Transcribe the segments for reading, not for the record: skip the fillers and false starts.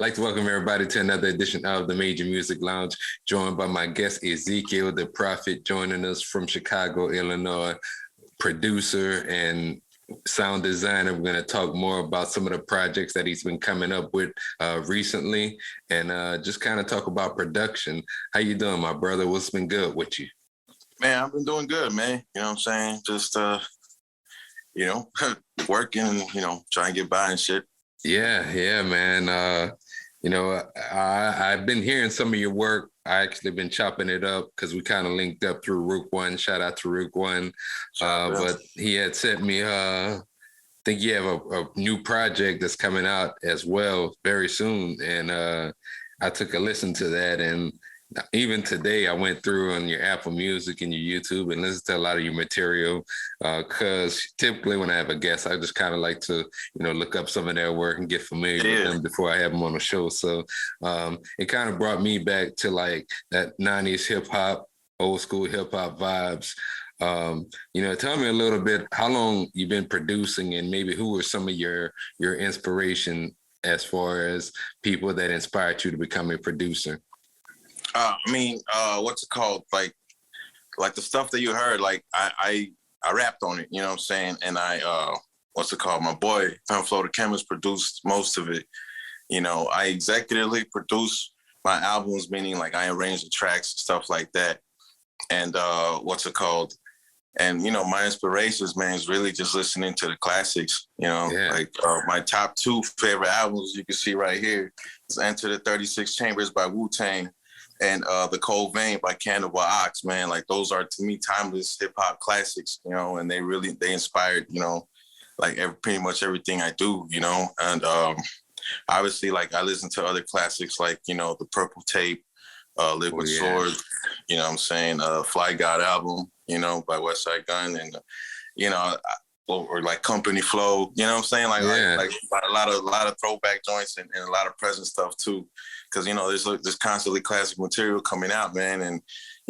I'd like to welcome everybody to another edition of the Major Music Lounge, joined by my guest Ezekiel, the Prophet, joining us from Chicago, Illinois, producer and sound designer. We're going to talk more about some of the projects that he's been coming up with recently, and just kind of talk about production. How you doing, my brother? What's been good with you? Man, I've been doing good, man. You know what I'm saying? Just, working, trying to get by and shit. Yeah, man. I've been hearing some of your work. I actually been chopping it up because we kind of linked up through Rook One. Shout out to Rook One. But he had sent me, I think you have a new project that's coming out as well very soon. And I took a listen to that. And even today, I went through on your Apple Music and your YouTube and listened to a lot of your material. Because typically when I have a guest, I just kind of like to, look up some of their work and get familiar with them before I have them on the show. So it kind of brought me back to like that 90s hip hop, old school hip hop vibes. Tell me a little bit how long you've been producing and maybe who were some of your inspiration as far as people that inspired you to become a producer. What's it called? Like the stuff that you heard, like I rapped on it, you know what I'm saying? And my boy, Flo the Chemist, produced most of it. I executively produce my albums, meaning like I arrange the tracks and stuff like that. And And, my inspirations, man, is really just listening to the classics, my top two favorite albums you can see right here is Enter the 36 Chambers by Wu-Tang and The Cold Vein by Cannibal Ox, man. Like those are, to me, timeless hip hop classics, and they inspired, pretty much everything I do, and obviously like I listen to other classics like, The Purple Tape, Liquid Sword, Fly God album, by West Side Gun, and, or like Company Flow, you know what I'm saying? Like a lot of throwback joints and a lot of present stuff too. Cause there's constantly classic material coming out, man. And,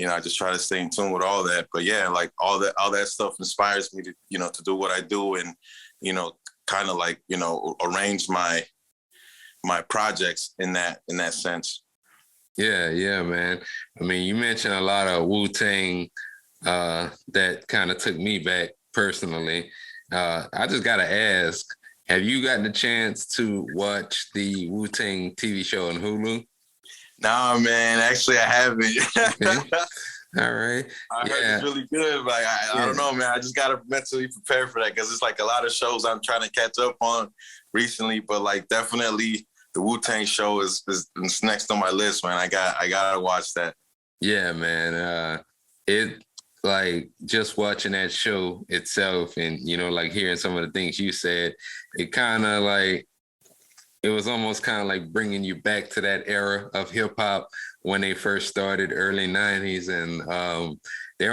I just try to stay in tune with all that. But yeah, like all that stuff inspires me to, to do what I do and, kind of like, arrange my projects in that sense. Yeah, man. I mean, you mentioned a lot of Wu-Tang that kind of took me back personally. I just got to ask, have you gotten a chance to watch the Wu-Tang TV show on Hulu? Nah, man. Actually, I haven't. Okay. All right. I heard it's really good. But I don't know, man. I just got to mentally prepare for that because it's like a lot of shows I'm trying to catch up on recently. But like definitely the Wu-Tang show is next on my list, man. I got to watch that. Yeah, man. It like just watching that show itself and, like hearing some of the things you said, it kind of like, it was almost kind of like bringing you back to that era of hip hop when they first started, early 90s. And they're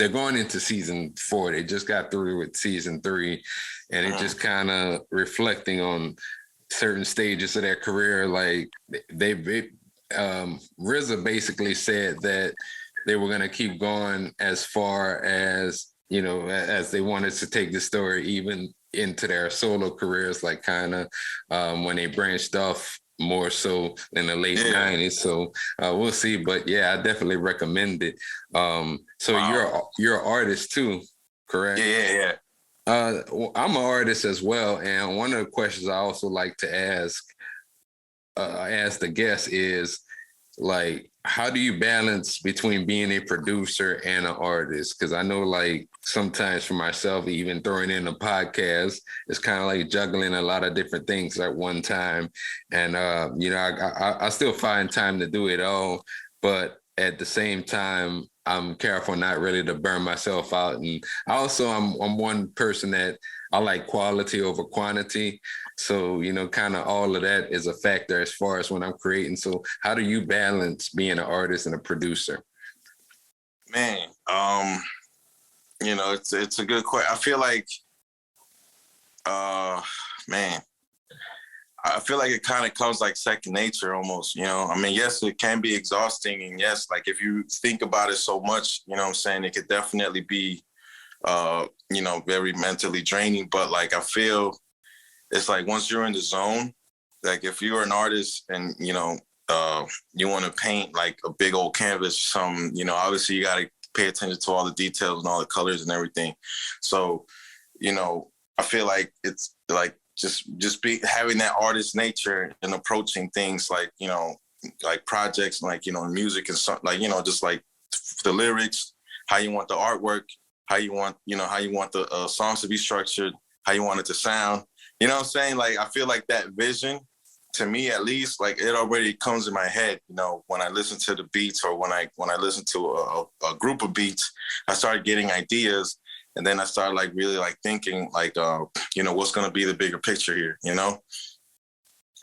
going into season 4. They just got through with season 3. And it just kind of reflecting on certain stages of their career. Like RZA basically said that they were going to keep going as far as, as they wanted to take the story even into their solo careers, like kind of when they branched off more so in the late 90s. So we'll see. But yeah, I definitely recommend it. So you're an artist too, correct? Yeah. I'm an artist as well. And one of the questions I also like to ask the guest is, like, how do you balance between being a producer and an artist? Because I know, like, sometimes for myself, even throwing in a podcast, it's kind of like juggling a lot of different things at one time. And, I still find time to do it all. But at the same time, I'm careful not really to burn myself out. And also, I'm one person that I like quality over quantity. So, kind of all of that is a factor as far as when I'm creating. So how do you balance being an artist and a producer? Man, it's a good question. I feel like, I feel like it kind of comes like second nature almost, yes, it can be exhausting. And yes, like if you think about it so much, it could definitely be, very mentally draining. But like, I feel it's like once you're in the zone, like if you're an artist and, you want to paint like a big old canvas, obviously you got to pay attention to all the details and all the colors and everything. So, I feel like it's like just be having that artist nature and approaching things like, like projects, like, music and something, like, just like the lyrics, how you want the artwork, how you want the songs to be structured, how you want it to sound. You know what I'm saying? Like, I feel like that vision, to me at least, like it already comes in my head, when I listen to the beats, or when I listen to a group of beats, I started getting ideas. And then I started like really like thinking like, what's going to be the bigger picture here,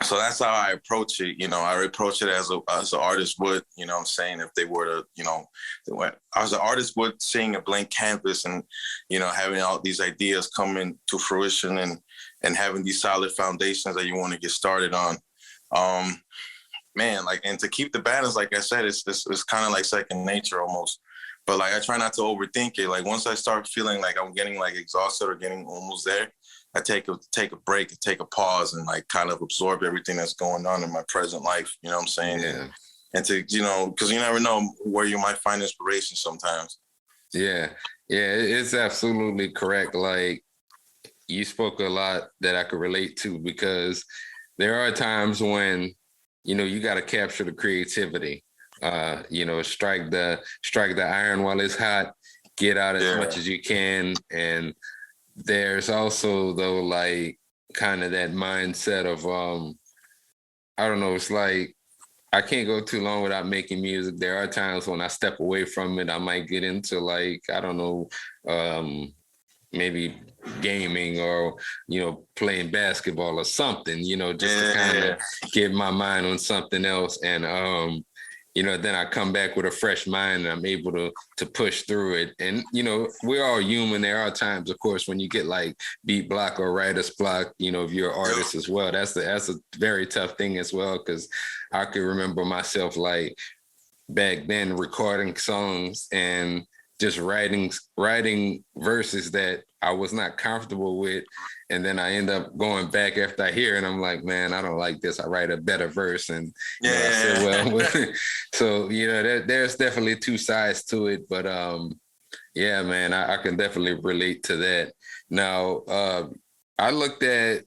So that's how I approach it. I approach it as an artist would, what I'm saying, if they were to, as an artist would, seeing a blank canvas and, having all these ideas coming to fruition and having these solid foundations that you want to get started on. Man, like, and to keep the balance, like I said, it's kind of like second nature almost. But like, I try not to overthink it. Like, once I start feeling like I'm getting like exhausted or getting almost there, I take a break, take a pause, and like kind of absorb everything that's going on in my present life. You know what I'm saying? Yeah. And to, because you never know where you might find inspiration sometimes. Yeah. Yeah, it's absolutely correct. Like, you spoke a lot that I could relate to, because there are times when, you got to capture the creativity. Strike the iron while it's hot, get out as much as you can. And there's also, though, like kind of that mindset of I don't know, it's like I can't go too long without making music. There are times when I step away from it, I might get into like, I don't know, maybe gaming or, playing basketball or something, just to kind of get my mind on something else. And, then I come back with a fresh mind and I'm able to push through it. And, we're all human. There are times, of course, when you get like beat block or writer's block, if you're an artist as well, that's a very tough thing as well. Cause I could remember myself like back then recording songs and just writing verses that I was not comfortable with. And then I end up going back after I hear it, and I'm like, man, I don't like this. I write a better verse. And I said, well, so, there's definitely two sides to it. But yeah, man, I can definitely relate to that. Now, I looked at,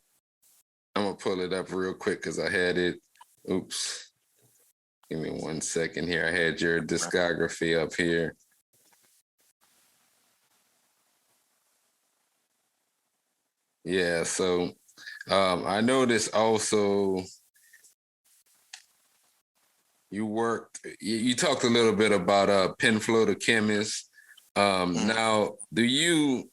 I'm going to pull it up real quick because I had it. Oops. Give me 1 second here. I had your discography up here. Yeah, so I noticed also you talked a little bit about Penflow the Chemist. Now, do you,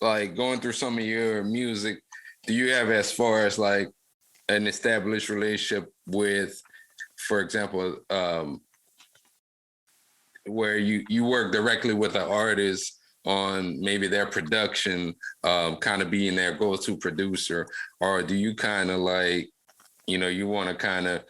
like, going through some of your music, do you have, as far as like an established relationship with, for example, where you work directly with an artist on maybe their production, kind of being their go-to producer, or do you kind of like, you want to kind of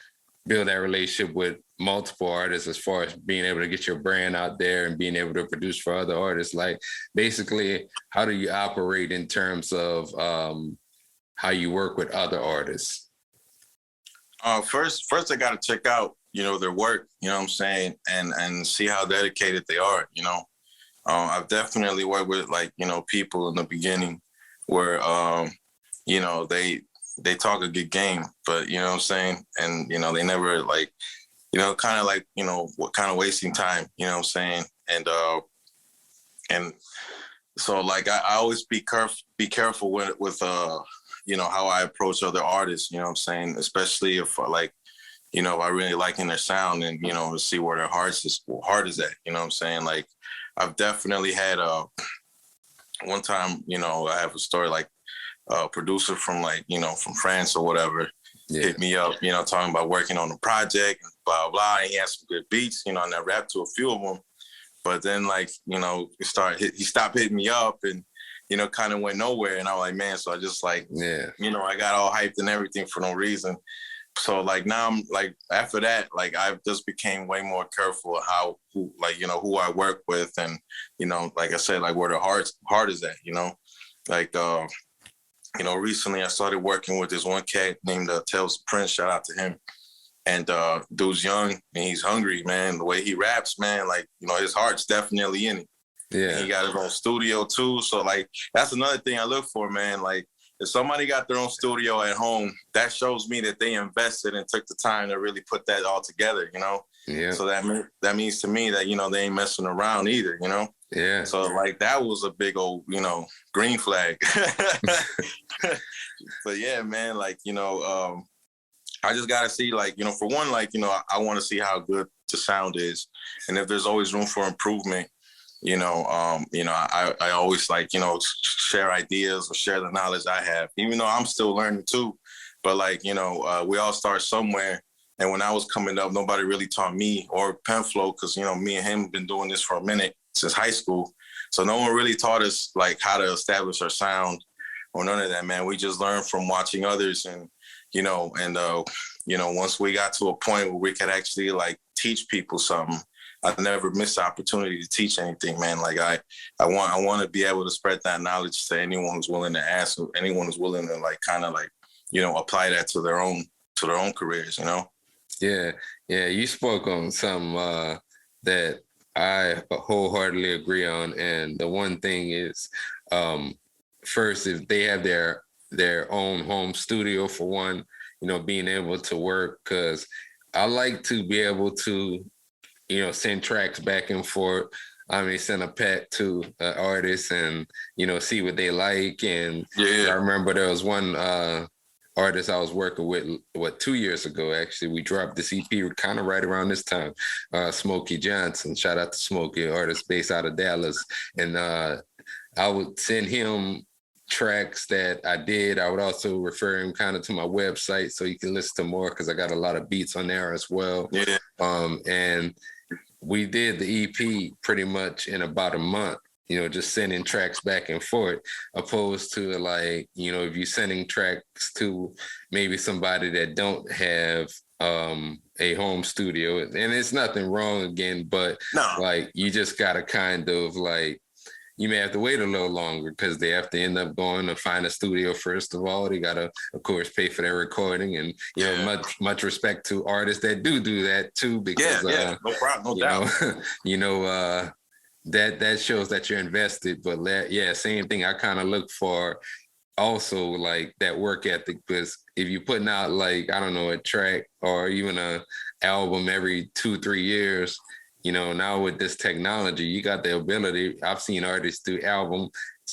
build that relationship with multiple artists as far as being able to get your brand out there and being able to produce for other artists? Like, basically, how do you operate in terms of how you work with other artists? First I got to check out, their work, what I'm saying, and see how dedicated they are, I've definitely worked with like, people in the beginning where, they talk a good game, but you know what I'm saying? And, they never like, kind of like, what kind of wasting time, you know what I'm saying? And so like, I always be careful with how I approach other artists, you know what I'm saying? Especially if like, if I really liking their sound and, see where their heart is at, you know what I'm saying? Like, I've definitely had one time, I have a story like a producer from like, from France or whatever, hit me up, talking about working on a project and blah, blah. And he had some good beats, and I rapped to a few of them. But then like, he stopped hitting me up and, kind of went nowhere. And I was like, man, so I just like, I got all hyped and everything for no reason. So like now I'm like, after that, like I've just became way more careful of who I work with. And, like I said, like where the heart is at, like, recently I started working with this one cat named Tales Prince. Shout out to him. And dude's young and he's hungry, man. The way he raps, man, like, his heart's definitely in it. Yeah. And he got his own studio too. So like, that's another thing I look for, man. Like, if somebody got their own studio at home, that shows me that they invested and took the time to really put that all together, Yeah. So that means to me that, they ain't messing around either, Yeah. So like, that was a big old, green flag. But yeah, man, like, I just got to see, like, for one, like, I want to see how good the sound is. And if there's always room for improvement, I always like, share ideas or share the knowledge I have, even though I'm still learning too. But like, we all start somewhere. And when I was coming up, nobody really taught me or Penflow, because, me and him have been doing this for a minute since high school. So no one really taught us like how to establish our sound or none of that, man. We just learned from watching others and, once we got to a point where we could actually like teach people something, I never missed the opportunity to teach anything, man. Like I want to be able to spread that knowledge to anyone who's willing to ask, or anyone who's willing to like kind of like, apply that to their own careers, Yeah. Yeah. You spoke on some that I wholeheartedly agree on. And the one thing is, first, if they have their own home studio, for one, being able to work, because I like to be able to, send tracks back and forth. I mean, send a pack to artists and, see what they like. And yeah. I remember there was one artist I was working with, 2 years ago, actually. We dropped this EP kind of right around this time, Smokey Johnson. Shout out to Smokey, artist based out of Dallas. And I would send him tracks that I did. I would also refer him kind of to my website so you can listen to more, because I got a lot of beats on there as well. Yeah. And we did the EP pretty much in about a month, just sending tracks back and forth, opposed to like, if you're sending tracks to maybe somebody that don't have a home studio, and it's nothing wrong again, but like, you just gotta kind of like, you may have to wait a little longer because they have to end up going to find a studio. First of all, they gotta, of course, pay for their recording, and much respect to artists that do that too. Because no problem, no doubt. That shows that you're invested. But same thing. I kind of look for also like that work ethic, because if you're putting out like, I don't know, a track or even a album every 2-3 years. Now with this technology, you got the ability. I've seen artists do albums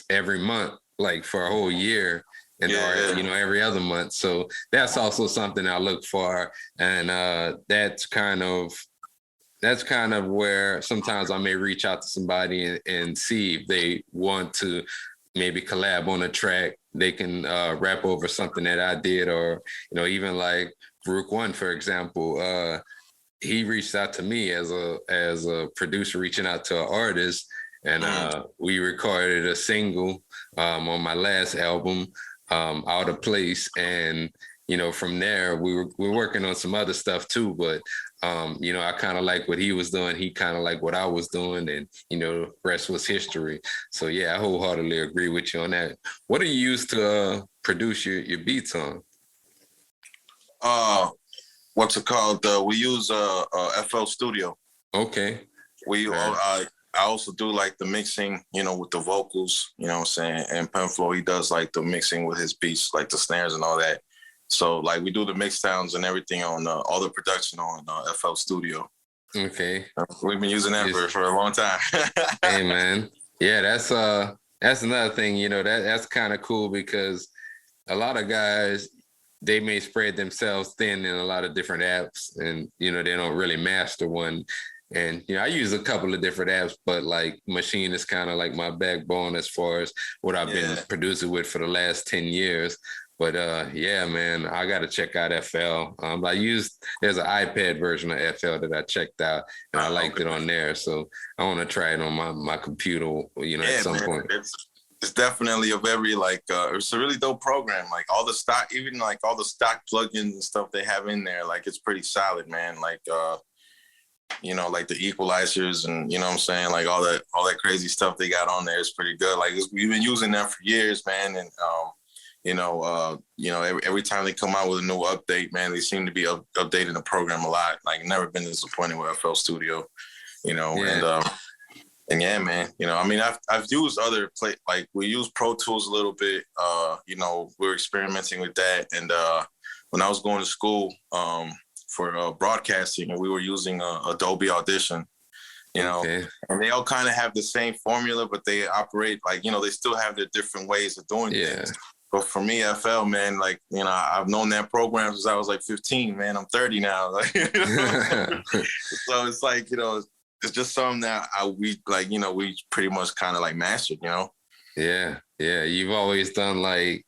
every month, like for a whole year, and every other month. So that's also something I look for, and that's kind of where sometimes I may reach out to somebody and see if they want to maybe collab on a track. They can rap over something that I did, or even like Rook One, for example. He reached out to me as a producer reaching out to an artist, and we recorded a single on my last album, Out of Place. And from there we're working on some other stuff too, but I kind of like what he was doing, he kind of like what I was doing, and rest was history. So yeah, I wholeheartedly agree with you on that. What do you use to produce your beats on? What's it called? We use FL Studio. Okay. I also do like the mixing, with the vocals, what I'm saying? And Penflow, he does like the mixing with his beats, like the snares and all that. So like we do the mix downs and everything on all the production on FL Studio. Okay. We've been using that for a long time. Hey man. Yeah, that's another thing, that's kind of cool, because a lot of guys, they may spread themselves thin in a lot of different apps, and they don't really master one. And I use a couple of different apps, but like Machine is kind of like my backbone as far as what I've been producing with for the last 10 years. But yeah, man, I got to check out FL. There's an iPad version of FL that I checked out, and I liked it on there. So I want to try it on my computer, at some point. It's definitely a very it's a really dope program. Like all the stock, even like all the stock plugins and stuff they have in there, like it's pretty solid, man. Like like the equalizers and what I'm saying, like all that crazy stuff they got on there is pretty good. Like we've been using that for years, man, and Every time they come out with a new update, man, they seem to be updating the program a lot. Like, never been disappointed with FL Studio, and yeah, man, I've used other like we use Pro Tools a little bit. We're experimenting with that. And when I was going to school for broadcasting, and we were using Adobe Audition, and they all kind of have the same formula, but they operate like, they still have their different ways of doing things. But for me, FL, man, like, I've known that program since I was like 15, man. I'm 30 now. Like, so it's like, it's just something that we pretty much kind of like mastered, Yeah. You've always done like,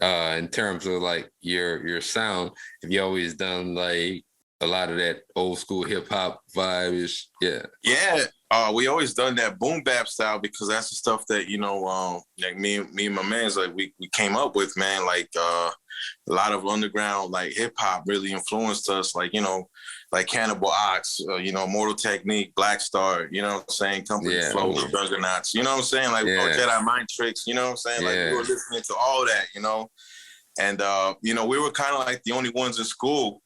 in terms of like your sound, have you always done like a lot of that old school hip hop vibes? Yeah. We always done that boom bap style, because that's the stuff that, like me and my man's like, we came up with, man. Like, a lot of underground, like hip hop really influenced us. Like, like Cannibal Ox, Mortal Technique, Black Star, Company Flow, the Juggernauts, you know what I'm saying? Like, Jedi Mind Tricks, you know what I'm saying? Like, we were listening to all that, and, we were kind of like the only ones in school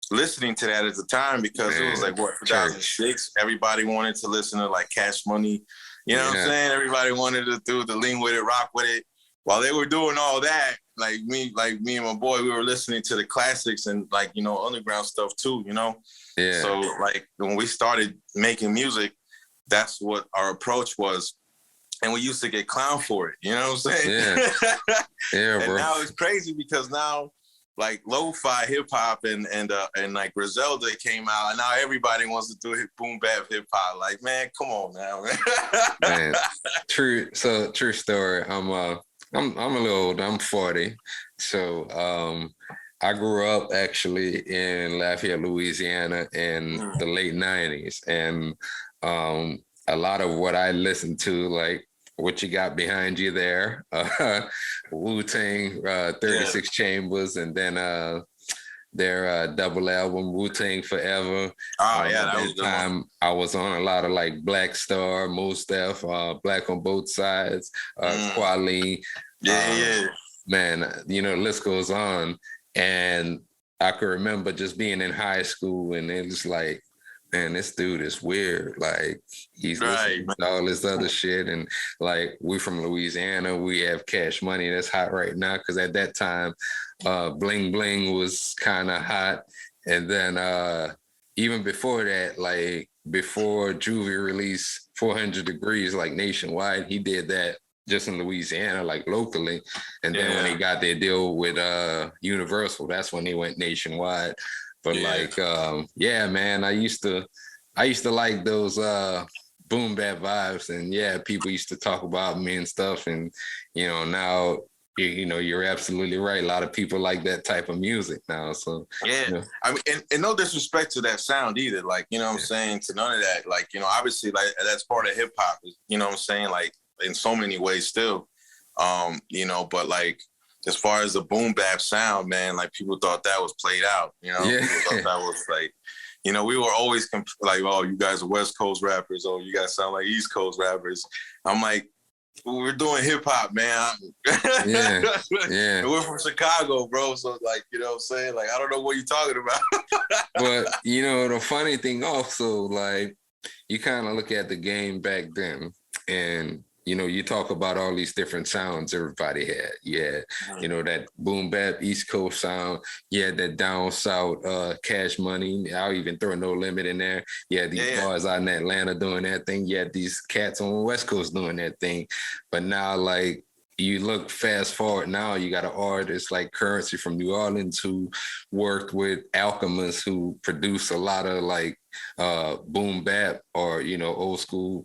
listening to that at the time, because it was like, 2006, everybody wanted to listen to like Cash Money, what I'm saying? Everybody wanted to do the lean with it, rock with it. While they were doing all that, like me and my boy, we were listening to the classics and like, underground stuff too, So like when we started making music, that's what our approach was. And we used to get clowned for it, you know what I'm saying? Yeah, and now it's crazy, because now like lo-fi hip hop and like Griselda came out, and now everybody wants to do boom bap hip hop. Like, man, come on now, man. Man, true story. I'm a little older. I'm 40. So I grew up actually in Lafayette, Louisiana in the late 90s. And a lot of what I listened to, like what you got behind you there, Wu-Tang, 36 Chambers, and then their double album, Wu-Tang Forever. That was the time. I was on a lot of like Black Star, Mos Def, Black on Both Sides, Kweli. Man, the list goes on. And I could remember just being in high school, and it was like, man, this dude is weird. Like, he's listening to all this other shit. And like, we from Louisiana, we have Cash Money that's hot right now, because at that time, Bling Bling was kind of hot. And then even before that, like before Juvie released 400 Degrees, like nationwide, he did that just in Louisiana, like locally. And then when he got their deal with Universal, that's when he went nationwide. But man, I used to like those boom bap vibes, and people used to talk about me and stuff. And now you're absolutely right. A lot of people like that type of music now. So I mean, and no disrespect to that sound either. Like, what I'm saying, to none of that. Like, obviously, like that's part of hip hop. You know what I'm saying? Like, in so many ways still, but like, as far as the boom bap sound, man, like people thought that was played out, People thought that was like, we were always like, oh, you guys are West Coast rappers, or you guys sound like East Coast rappers. I'm like, we're doing hip hop, man. And we're from Chicago, bro. So like, what I'm saying? Like, I don't know what you're talking about. But the funny thing also, like, you kind of look at the game back then, and you talk about all these different sounds everybody had. That boom bap East Coast sound. That down south Cash Money. I'll even throw No Limit in there. These bars out in Atlanta doing that thing. These cats on the West Coast doing that thing. But now, like, you look fast forward now, you got an artist like Currency from New Orleans who worked with Alchemist, who produced a lot of like boom bap or old school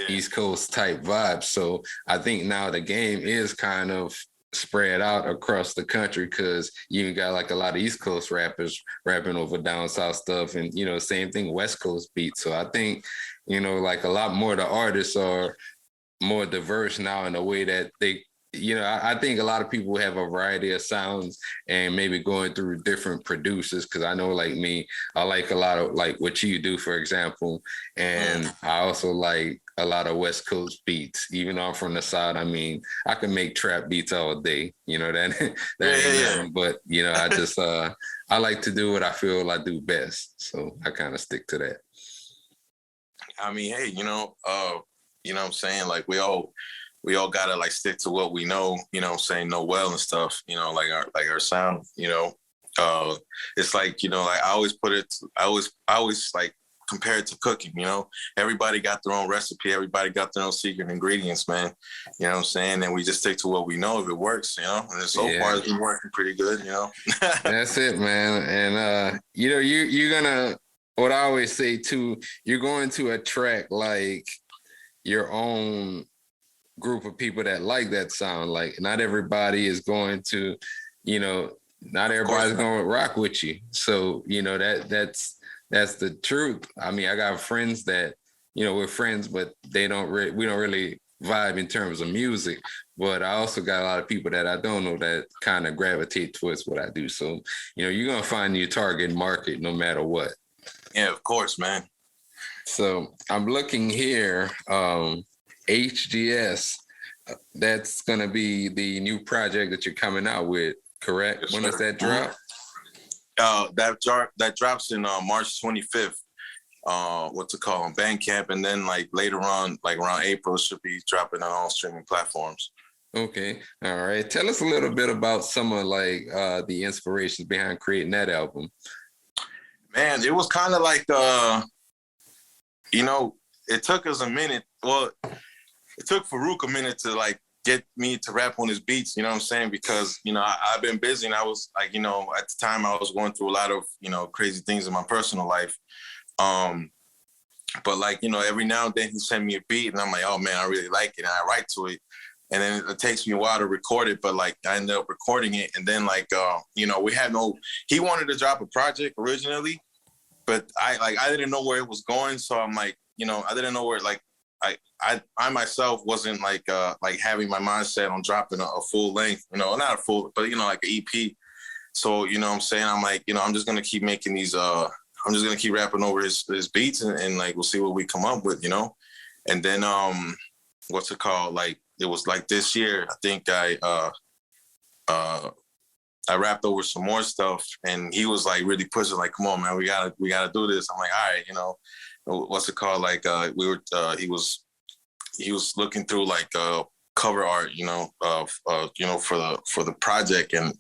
East Coast type vibes. So I think now the game is kind of spread out across the country, because you even got like a lot of East Coast rappers rapping over down south stuff, and same thing West Coast beats. So I think like a lot more of the artists are more diverse now in the way that they I think a lot of people have a variety of sounds and maybe going through different producers, because I know, like me, I like a lot of like what you do, for example. And I also like a lot of West Coast beats. Even though I'm from the South, I mean, I can make trap beats all day. You know, that ain't nothing. But, you know, I just, I like to do what I feel I do best. So I kind of stick to that. I mean, hey, you know what I'm saying? Like we all gotta like stick to what we know, you know what I'm saying, know well and stuff, you know, like our sound, you know. It's like, you know, like I always like compare it to cooking, you know. Everybody got their own recipe, everybody got their own secret ingredients, man. You know what I'm saying? And we just stick to what we know if it works, you know. And so far it's been working pretty good, you know. That's it, man. And you know, you're gonna, what I always say too, you're going to attract like your own group of people that like that sound. Like not everybody is going to, you know, not everybody's going to rock with you. So, you know, that's the truth. I mean, I got friends that, you know, we're friends, but we don't really vibe in terms of music. But I also got a lot of people that I don't know that kind of gravitate towards what I do. So, you know, you're going to find your target market no matter what. Yeah, of course, man. So I'm looking here, HGS, that's going to be the new project that you're coming out with, correct? Yes, when does that drop? That drops in March 25th. What's it called? On Bandcamp, and then like later on, like around April, it should be dropping on all streaming platforms. Okay, all right. Tell us a little bit about some of like the inspirations behind creating that album. Man, it was kind of like you know, it took us a minute. Well, it took Farouk a minute to like get me to rap on his beats, you know what I'm saying? Because, you know, I've been busy and I was like, you know, at the time I was going through a lot of, you know, crazy things in my personal life. But like, you know, every now and then he sent me a beat and I'm like, oh man, I really like it. And I write to it. And then it takes me a while to record it, but like I ended up recording it. And then like, you know, he wanted to drop a project originally, but I didn't know where it was going. So I'm like, you know, I didn't know where, like, I myself wasn't like having my mindset on dropping a full length, you know, not a full, but, you know, like an EP. So, you know what I'm saying? I'm like, you know, I'm just going to keep making these, I'm just going to keep rapping over his beats and like, we'll see what we come up with, you know? And then, what's it called? Like, it was like this year, I think I rapped over some more stuff and he was like really pushing, like, come on, man, we gotta do this. I'm like, all right, you know, what's it called? Like, he was looking through like cover art, you know, you know, for the project and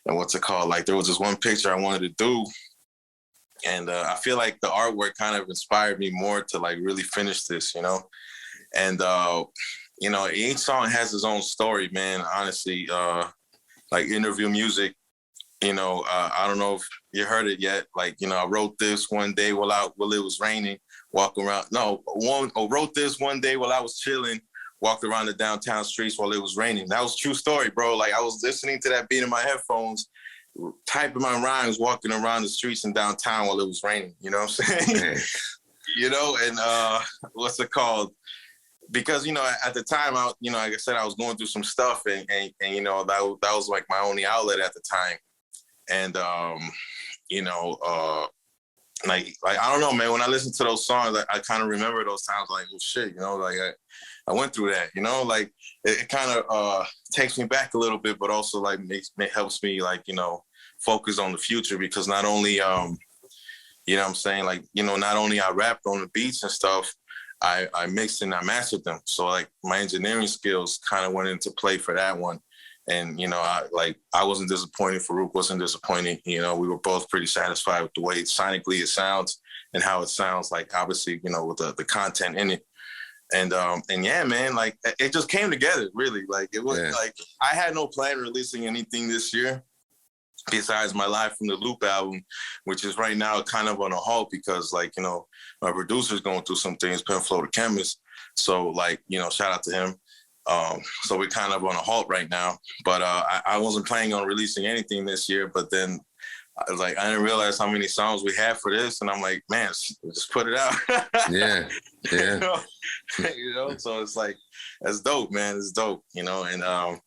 what's it called? Like there was this one picture I wanted to do. And I feel like the artwork kind of inspired me more to like really finish this, you know? And, you know, each song has its own story, man, honestly. Like interview music, you know, I don't know if you heard it yet. Like, you know, I wrote this one day while it was raining, wrote this one day while I was chilling, walked around the downtown streets while it was raining. That was a true story, bro. Like I was listening to that beat in my headphones, typing my rhymes, walking around the streets in downtown while it was raining. You know what I'm saying? You know, and what's it called? Because, you know, at the time, you know, like I said, I was going through some stuff and you know, that was like my only outlet at the time. And, you know, like, I don't know, man, when I listen to those songs, I kind of remember those times like, well, shit, you know, like I went through that, you know, like it kind of takes me back a little bit, but also like helps me like, you know, focus on the future because not only, you know what I'm saying? Like, you know, not only I rapped on the beats and stuff, I mixed and I mastered them. So like my engineering skills kind of went into play for that one. And, you know, I wasn't disappointed. Farouk wasn't disappointed. You know, we were both pretty satisfied with the way sonically it sounds and how it sounds, like obviously, you know, with the content in it. And yeah, man, like it just came together really. Like it was like, I had no plan of releasing anything this year besides my Live from the Loop album, which is right now kind of on a halt because like, you know, my producer's going through some things, Penflow the Chemist. So like, you know, shout out to him. So we're kind of on a halt right now, but I wasn't planning on releasing anything this year, but then I didn't realize how many songs we had for this. And I'm like, man, just put it out. Yeah. You know, so it's like, that's dope, man. It's dope, you know? And I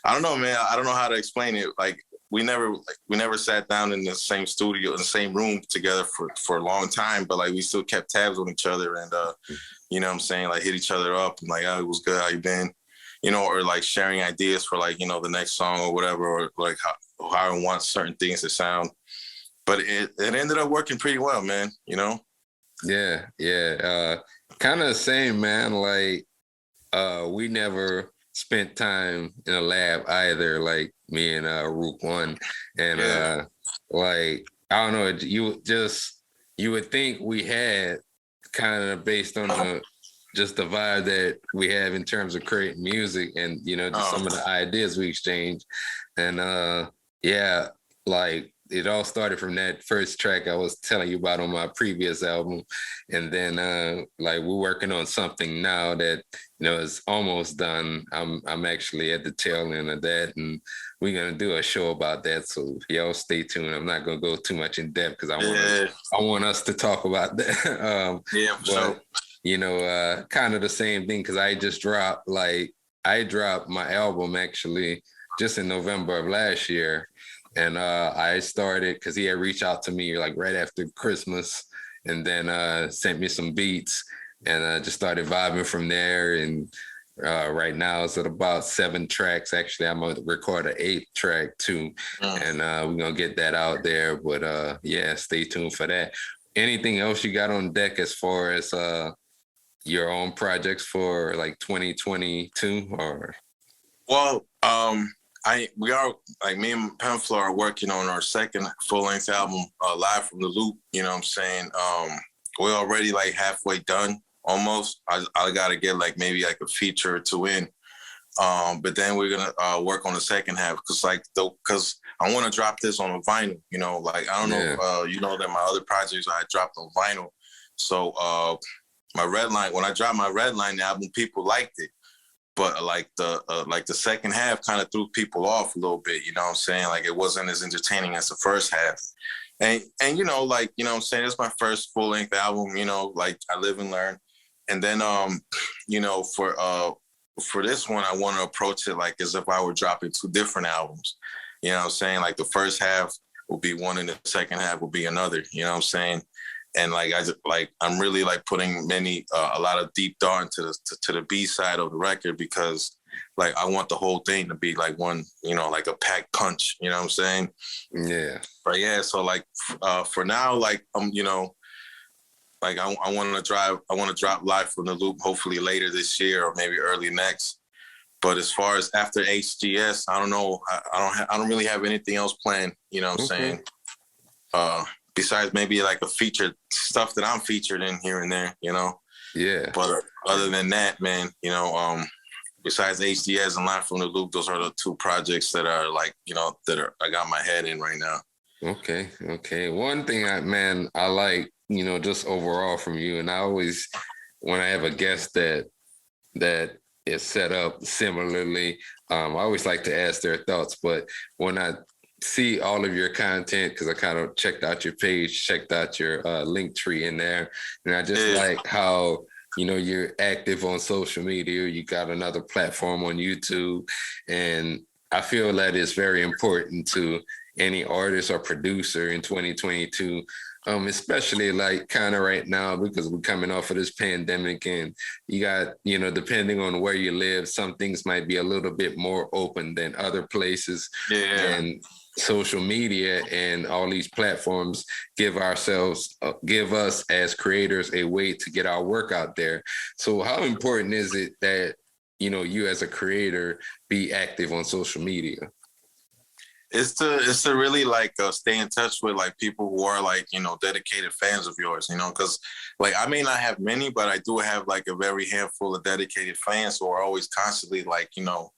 don't know, man. I don't know how to explain it. Like, we never sat down in the same studio, in the same room together for a long time, but like we still kept tabs on each other and, you know what I'm saying? Like hit each other up and like, oh, it was good. How you been? You know, or like sharing ideas for like, you know, the next song or whatever, or like how I want certain things to sound. But it ended up working pretty well, man, you know? Yeah. Kind of the same, man. Like, we never spent time in a lab either, like me and Rook One. And like, I don't know, you would think we had kind of based on just the vibe that we have in terms of creating music and, you know, just some of the ideas we exchange. And like it all started from that first track I was telling you about on my previous album. And then like we're working on something now that, you know, is almost done. I'm actually at the tail end of that, and we're gonna do a show about that. So y'all stay tuned. I'm not gonna go too much in depth because I want us to talk about that. So you know, kind of the same thing because I dropped my album actually just in November of last year. And I started because he had reached out to me like right after Christmas and then sent me some beats and I just started vibing from there. And right now it's at about 7 tracks. Actually, I'm going to record an 8th track too. And we're going to get that out there. But yeah, stay tuned for that. Anything else you got on deck as far as your own projects for like 2022 or? Well, we are like me and Pamphla are working on our second full-length album, Live from the Loop. You know what I'm saying? We're already like halfway done almost. I gotta get like maybe like a feature or 2 in. But then we're gonna work on the second half because I want to drop this on a vinyl. You know, like I don't know if you know that my other projects I dropped on vinyl. So my Redline, when I dropped my Redline album, people liked it. But like the second half kind of threw people off a little bit, you know what I'm saying? Like it wasn't as entertaining as the first half. And you know, like, you know what I'm saying, it's my first full-length album, you know, like I live and learn. And then you know, for this one, I want to approach it like as if I were dropping 2 different albums. You know what I'm saying? Like the first half will be one and the second half will be another, you know what I'm saying? And like I'm really like putting a lot of deep thought into to the B side of the record because like I want the whole thing to be like one, you know, like a packed punch. You know what I'm saying? Yeah. But yeah, so like for now, like you know, like I want to drop Live from the Loop hopefully later this year or maybe early next. But as far as after HGS, I don't know. I don't really have anything else planned. You know what I'm saying? Besides maybe like a featured stuff that I'm featured in here and there, you know? Yeah. But other than that, man, you know, besides HDS and Live from the Loop, those are the 2 projects that are like, you know, I got my head in right now. Okay. One thing I like, you know, just overall from you, and I always, when I have a guest that is set up similarly, I always like to ask their thoughts, but when I see all of your content because I kind of checked out your page, checked out your link tree in there, and I just like how, you know, you're active on social media. You got another platform on YouTube, and I feel that it's very important to any artist or producer in 2022, especially like kind of right now because we're coming off of this pandemic and you got, you know, depending on where you live, some things might be a little bit more open than other places. And social media and all these platforms give us as creators a way to get our work out there. So how important is it that, you know, you as a creator be active on social media? It's to really like stay in touch with like people who are like, you know, dedicated fans of yours, you know, because like I may not have many, but I do have like a very handful of dedicated fans who are always constantly like, you know,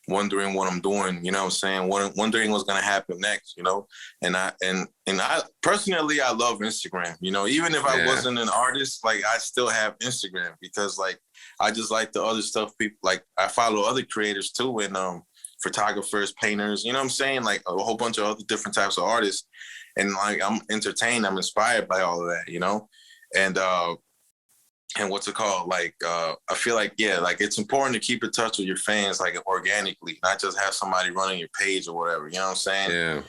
wondering what I'm doing, you know what I'm saying? Wondering what's gonna happen next, you know? And I personally I love Instagram, you know, even if I wasn't an artist, like I still have Instagram because like I just like the other stuff people like I follow other creators too and photographers, painters, you know what I'm saying? Like a whole bunch of other different types of artists. And like I'm entertained, I'm inspired by all of that, you know? And what's it called? Like, I feel like, yeah, like it's important to keep in touch with your fans, like organically, not just have somebody running your page or whatever. You know what I'm saying? Yeah.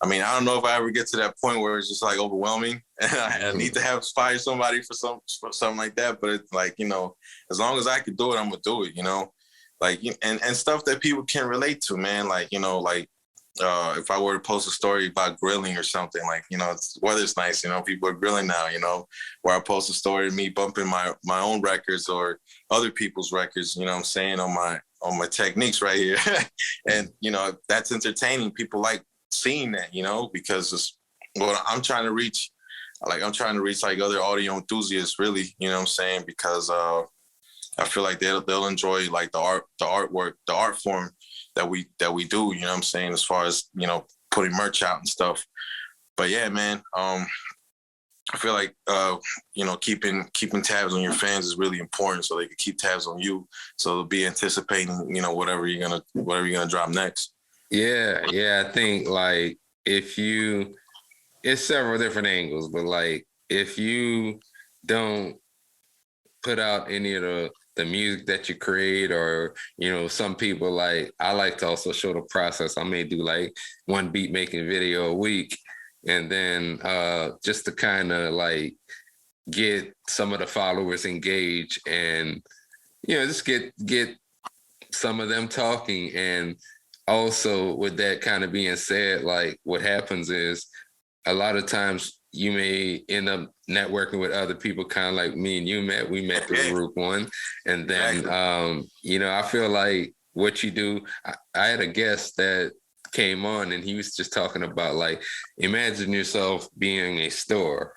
I mean, I don't know if I ever get to that point where it's just like overwhelming and I need to have fire somebody for something like that. But it's like, you know, as long as I can do it, I'm gonna do it, you know, like, and stuff that people can relate to, man. Like, you know, like, if I were to post a story about grilling or something, like, you know, weather's nice, you know, people are grilling now, you know, where I post a story of me bumping my own records or other people's records, you know what I'm saying, on my techniques right here. And, you know, that's entertaining. People like seeing that, you know, because it's what I'm trying to reach. Like, I'm trying to reach like other audio enthusiasts, really, you know what I'm saying? Because I feel like they'll enjoy like the artwork, the art form that we do, you know what I'm saying, as far as, you know, putting merch out and stuff. But yeah, man, I feel like you know, keeping tabs on your fans is really important, so they can keep tabs on you, so they'll be anticipating, you know, whatever you're gonna drop next. Yeah, I think like it's several different angles, but like if you don't put out any of the music that you create, or, you know, some people, like, I like to also show the process. I may do like one beat making video a week, and then just to kind of like get some of the followers engaged, and, you know, just get some of them talking. And also, with that kind of being said, like, what happens is a lot of times you may end up networking with other people, kind of like me and you met. We met through Group One. And then, you know, I feel like what you do, I had a guest that came on, and he was just talking about, like, imagine yourself being a store.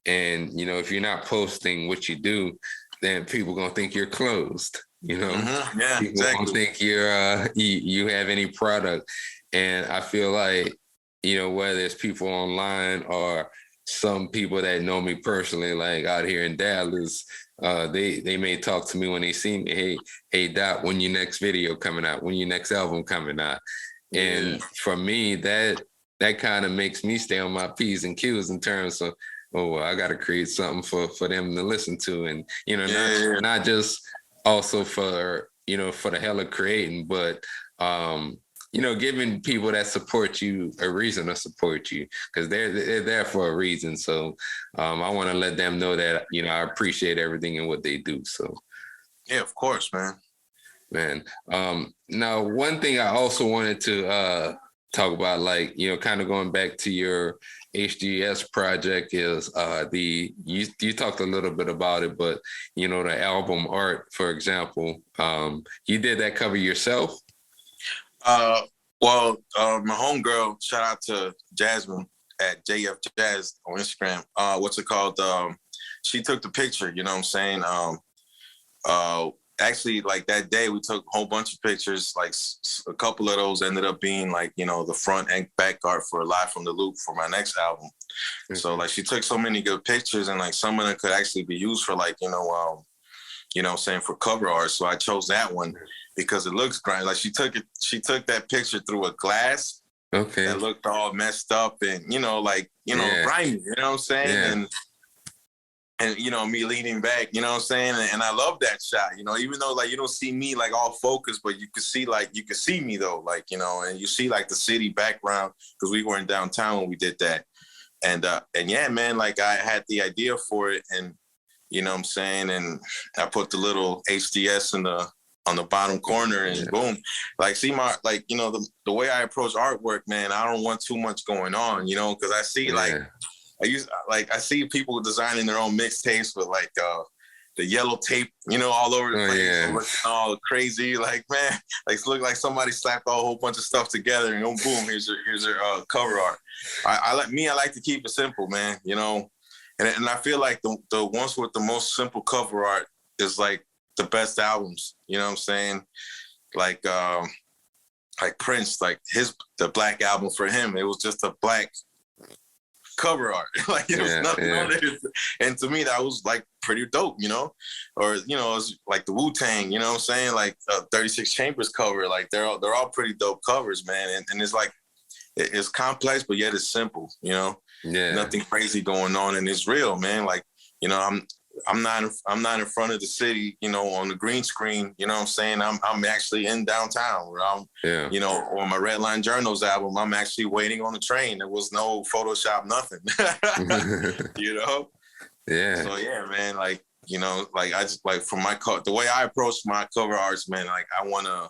And, you know, if you're not posting what you do, then people going to think you're closed. You know, Yeah, people don't think you're you have any product. And I feel like, you know, whether it's people online or some people that know me personally, like out here in Dallas, they may talk to me when they see me. Hey, Dot, when your next video coming out? When your next album coming out? And for me, that kind of makes me stay on my P's and Q's in terms of, oh, well, I got to create something for them to listen to, and, you know, not just also for, you know, for the hell of creating, but you know, giving people that support you a reason to support you, because they're there for a reason. So I want to let them know that, you know, I appreciate everything and what they do. So yeah, of course, man. Now, one thing I also wanted to talk about, like, you know, kind of going back to your HGS project, is you talked a little bit about it, but, you know, the album art, for example, you did that cover yourself? Well, my homegirl, shout out to Jasmine at JF Jazz on Instagram. What's it called? She took the picture, you know what I'm saying? Actually, like that day, we took a whole bunch of pictures. Like a couple of those ended up being like, you know, the front and back art for Live from the Loop for my next album. Mm-hmm. So like she took so many good pictures, and like some of them could actually be used for like, you know what I'm saying, for cover art. So I chose that one because it looks great. Like she took that picture through a glass. Okay. That looked all messed up and, you know, like, you know, grimy, you know what I'm saying? Yeah. And, you know, me leaning back, you know what I'm saying? And I love that shot, you know, even though like you don't see me like all focused, but you could see me though, like, you know, and you see like the city background, because we were in downtown when we did that. And yeah, man, like I had the idea for it, and, you know what I'm saying? And I put the little HDS on the bottom corner, and boom, like, see my, like, you know, the way I approach artwork, man, I don't want too much going on, you know, because I see I see people designing their own mixtapes with like the yellow tape, you know, all over the place, looking all crazy, like, man, like it look like somebody slapped a whole bunch of stuff together, and boom, here's your cover art. I like to keep it simple, man, you know, and I feel like the ones with the most simple cover art is like the best albums, you know what I'm saying? Like Prince, like the Black album, for him, it was just a black cover art. Like it was nothing on it. And to me, that was like pretty dope, you know? Or, you know, it's like the Wu-Tang, you know what I'm saying? Like 36 Chambers cover, like they're all pretty dope covers, man. And it's like, it's complex, but yet it's simple, you know? Yeah. Nothing crazy going on, and it's real, man. Like, you know, I'm not in front of the city, you know, on the green screen. You know what I'm saying? I'm actually in downtown. Where I'm, you know, on my Redline Journals album, I'm actually waiting on the train. There was no Photoshop, nothing. You know? Yeah. So yeah, man. Like, you know, like I just like for my the way I approach my cover arts, man. Like I want to,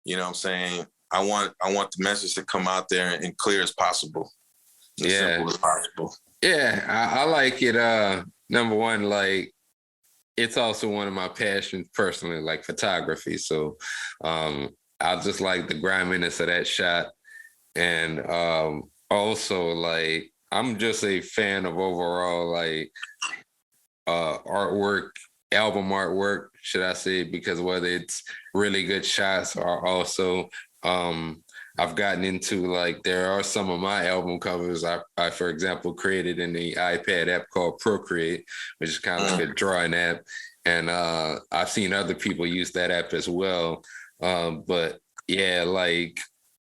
you know what I'm saying? I want the message to come out there and clear as possible, as simple as possible. Yeah, I like it. Number one, like it's also one of my passions personally, like photography. So I just like the griminess of that shot. And also like I'm just a fan of overall like artwork, album artwork, should I say, because whether it's really good shots or also I've gotten into like there are some of my album covers I for example created in the iPad app called Procreate, which is kind of like a drawing app, and I've seen other people use that app as well. But yeah, like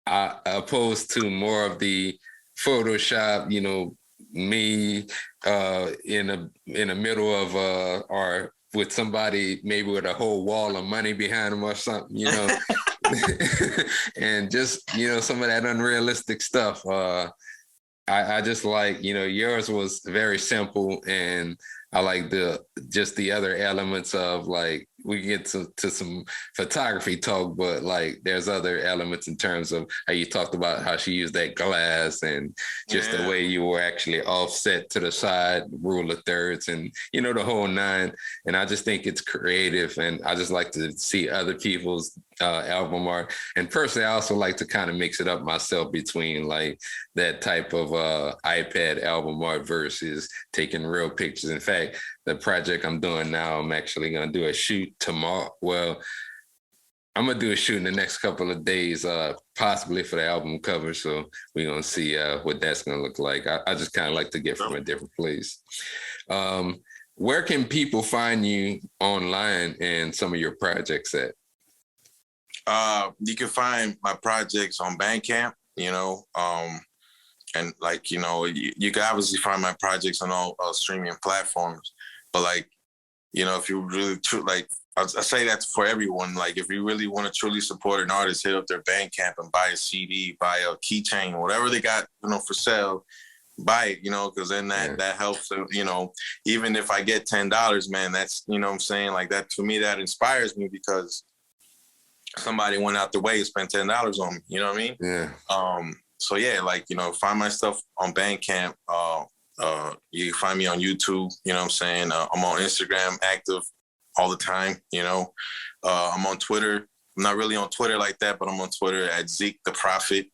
opposed to more of the Photoshop, you know, me in the middle of or with somebody maybe with a whole wall of money behind them or something, you know. And just, you know, some of that unrealistic stuff. I just like, you know, yours was very simple, and I like the other elements of like we get to some photography talk, but like there's other elements in terms of how you talked about how she used that glass and just the way you were actually offset to the side, rule of thirds, and you know the whole nine. And I just think it's creative, and I just like to see other people's album art. And personally, I also like to kind of mix it up myself between like that type of iPad album art versus taking real pictures. In fact, the project I'm doing now, I'm actually going to do a shoot tomorrow. Well, I'm going to do a shoot in the next couple of days, possibly for the album cover. So we're going to see what that's going to look like. I just kind of like to get from a different place. Where can people find you online and some of your projects at? You can find my projects on Bandcamp, you know, and like, you know, you can obviously find my projects on all streaming platforms. But like, you know, if you really like, I say that for everyone. Like, if you really want to truly support an artist, hit up their Bandcamp and buy a CD, buy a keychain, whatever they got, you know, for sale. Buy it, you know, because then that helps. You know, even if I get $10, man, that's, you know what I'm saying, like that to me, that inspires me because somebody went out the way to spend $10 on me. You know what I mean? Yeah. So yeah, like, you know, find my stuff on Bandcamp. You can find me on YouTube. You know what I'm saying? I'm on Instagram, active all the time. You know, I'm on Twitter. I'm not really on Twitter like that, but I'm on Twitter at Zeke the Prophet.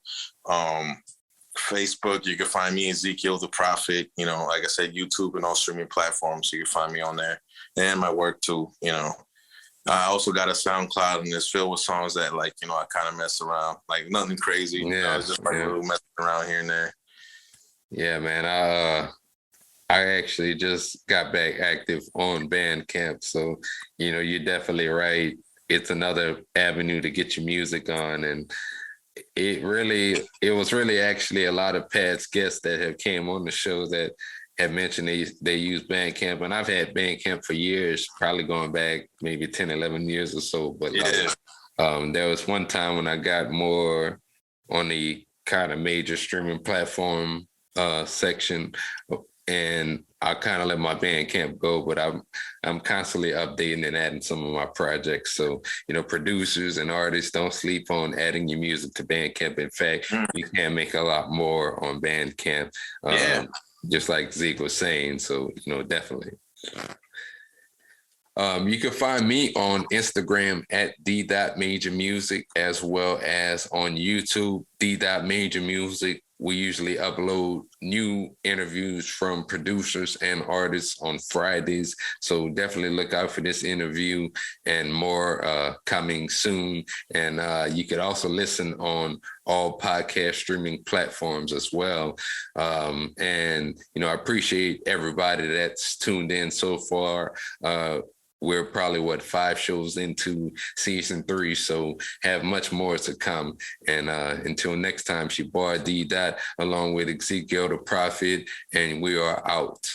Facebook, you can find me Ezekiel the Prophet. You know, like I said, YouTube and all streaming platforms, you can find me on there, and my work too. You know, I also got a SoundCloud, and it's filled with songs that, like, you know, I kind of mess around, like nothing crazy. Yeah, you know, it's just like a little messing around here and there. Yeah, man. I actually just got back active on Bandcamp, so you know, you're definitely right. It's another avenue to get your music on, and it was really actually a lot of past guests that have came on the show that have mentioned they use Bandcamp, and I've had Bandcamp for years, probably going back maybe 10, 11 years or so. But there was one time when I got more on the kind of major streaming platform section, and I kind of let my Bandcamp go, but I'm constantly updating and adding some of my projects. So, you know, producers and artists, don't sleep on adding your music to Bandcamp. In fact, you can make a lot more on Bandcamp, just like Zeke was saying. So, you know, definitely. You can find me on Instagram at d.majormusic, as well as on YouTube, d.majormusic. We usually upload new interviews from producers and artists on Fridays. So definitely look out for this interview and more coming soon. And you could also listen on all podcast streaming platforms as well. And, you know, I appreciate everybody that's tuned in so far. We're probably 5 shows into season 3, so have much more to come. And until next time, it's your boy D. Dot, along with Ezekiel the Prophet, and we are out.